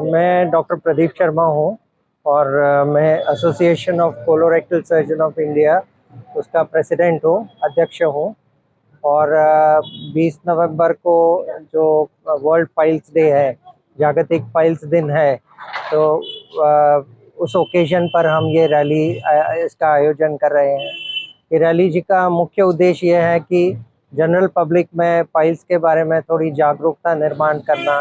मैं डॉक्टर प्रदीप शर्मा हूँ और मैं association of colorectal surgeon of India उसका प्रेसिडेंट हूँ, अध्यक्ष हूँ। और 20 नवंबर को जो वर्ल्ड पाइल्स डे है, जागतिक पाइल्स दिन है, तो उस ओकेजन पर हम ये रैली इसका आयोजन कर रहे हैं। ये रैली जी का मुख्य उद्देश्य ये है कि जनरल पब्लिक में पाइल्स के बारे में थोड़ी जागरूकता निर्माण करना,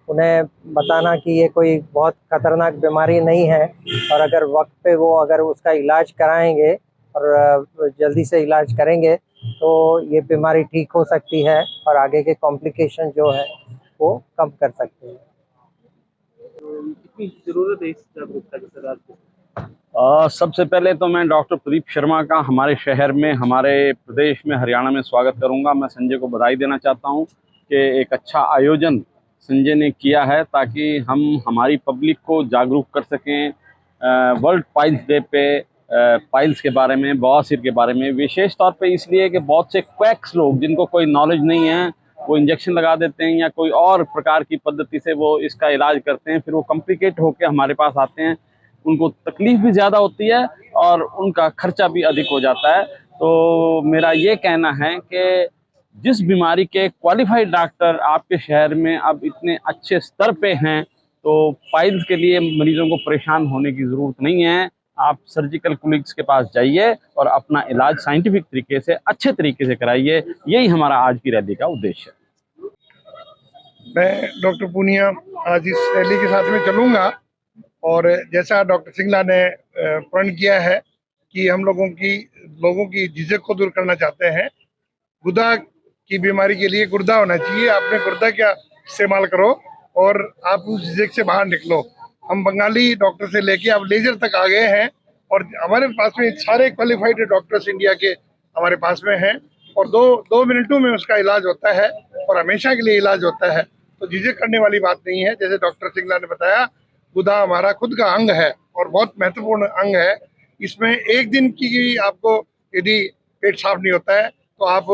उन्हें बताना कि ये कोई बहुत खतरनाक बीमारी नहीं है और अगर वक्त पे वो अगर उसका इलाज कराएंगे और जल्दी से इलाज करेंगे तो ये बीमारी ठीक हो सकती है और आगे के कॉम्प्लिकेशन जो है वो कम कर सकते हैं। कितनी जरूरत है इस जागरूकता की सर आज? सबसे पहले तो मैं डॉक्टर प्रदीप शर्मा का हमारे शहर में, हमारे प्रदेश में, हरियाणा में स्वागत करूंगा। मैं संजय को बधाई देना चाहता हूं कि एक अच्छा आयोजन संजय ने किया है ताकि हम हमारी पब्लिक को जागरूक कर सकें वर्ल्ड पाइल्स डे पे, पाइल्स के बारे में, बवासीर के बारे में। विशेष तौर पे इसलिए कि बहुत से क्वैक्स लोग जिनको कोई नॉलेज नहीं है वो इंजेक्शन लगा देते हैं या कोई और प्रकार की पद्धति से वो इसका इलाज करते हैं, फिर वो कॉम्प्लिकेट होकर हमारे पास आते हैं। उनको तकलीफ भी ज़्यादा होती है और उनका खर्चा भी अधिक हो जाता है। तो मेरा ये कहना है कि जिस बीमारी के क्वालिफाइड डॉक्टर आपके शहर में अब इतने अच्छे स्तर पे हैं, तो पाइल्स के लिए मरीजों को परेशान होने की ज़रूरत नहीं है। आप सर्जिकल क्लिनिक्स के पास जाइए और अपना इलाज साइंटिफिक तरीके से, अच्छे तरीके से कराइए। यही हमारा आज की रैली का उद्देश्य है। मैं डॉक्टर पूनिया आज इस रैली के साथ में चलूँगा और जैसा डॉक्टर सिंगला ने प्रण किया है कि हम लोगों की झिझक को दूर करना चाहते हैं। गुर्दा की बीमारी के लिए गुर्दा होना चाहिए, आपने गुर्दा क्या इस्तेमाल करो और आप उस झिझक से बाहर निकलो। हम बंगाली डॉक्टर से लेके अब लेजर तक आ गए हैं और हमारे पास में सारे क्वालिफाइड डॉक्टर्स इंडिया के हमारे पास में हैं और दो मिनटों में उसका इलाज होता है और हमेशा के लिए इलाज होता है। तो झिझक करने वाली बात नहीं है। जैसे डॉक्टर सिंगला ने बताया, गुदा हमारा खुद का अंग है और बहुत महत्वपूर्ण अंग है। इसमें एक दिन की आपको यदि पेट साफ नहीं होता है तो आप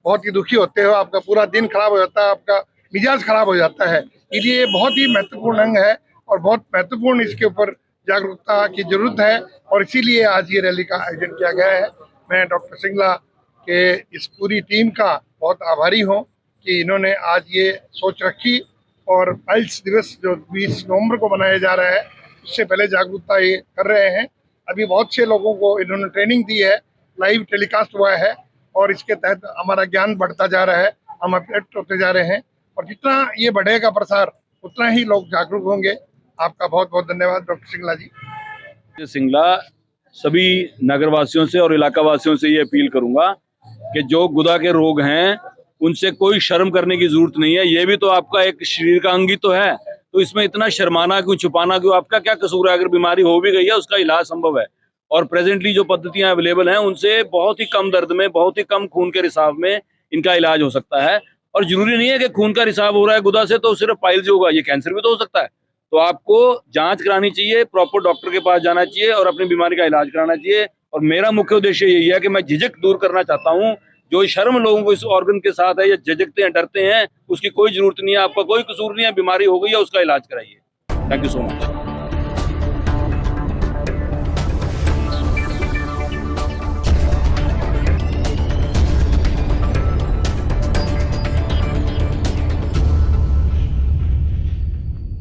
बहुत ही दुखी होते हो, आपका पूरा दिन खराब हो जाता है, आपका मिजाज खराब हो जाता है। इसलिए ये बहुत ही महत्वपूर्ण अंग है और बहुत महत्वपूर्ण इसके ऊपर जागरूकता की जरूरत है और इसीलिए आज ये रैली का आयोजन किया गया है। मैं डॉक्टर सिंगला के इस पूरी टीम का बहुत आभारी हूँ कि इन्होंने आज ये सोच रखी और पाइल्स दिवस जो 20 नवंबर को मनाया जा रहा है उससे पहले जागरूकता ये कर रहे हैं। अभी बहुत से लोगों को इन्होंने ट्रेनिंग दी है, लाइव टेलीकास्ट हुआ है और इसके तहत हमारा ज्ञान बढ़ता जा रहा है, हम अपडेट होते जा रहे हैं और जितना ये बढ़ेगा प्रसार उतना ही लोग जागरूक होंगे। आपका बहुत बहुत धन्यवाद डॉक्टर सिंगला जी। सिंगला सभी नगरवासियों से और इलाका वासियों से ये अपील करूंगा कि जो गुदा के रोग हैं उनसे कोई शर्म करने की जरूरत नहीं है। ये भी तो आपका एक शरीर का अंग ही तो है, तो इसमें इतना शर्माना क्यों, छुपाना क्यों? आपका क्या कसूर है? अगर बीमारी हो भी गई है उसका इलाज संभव है और प्रेजेंटली जो पद्धतियां अवेलेबल हैं उनसे बहुत ही कम दर्द में, बहुत ही कम खून के रिसाव में इनका इलाज हो सकता है। और जरूरी नहीं है कि खून का रिसाव हो रहा है गुदा से तो सिर्फ पाइल्स होगा, ये कैंसर भी तो हो सकता है। तो आपको जांच करानी चाहिए, प्रॉपर डॉक्टर के पास जाना चाहिए और अपनी बीमारी का इलाज कराना चाहिए। और मेरा मुख्य उद्देश्य यही है कि मैं झिझक दूर करना चाहता हूँ। जो शर्म लोगों को इस ऑर्गन के साथ है या झिझकते हैं, डरते हैं, उसकी कोई जरूरत नहीं है। आपका कोई कसूर नहीं है, बीमारी हो गई है उसका इलाज कराइए। Thank you so much.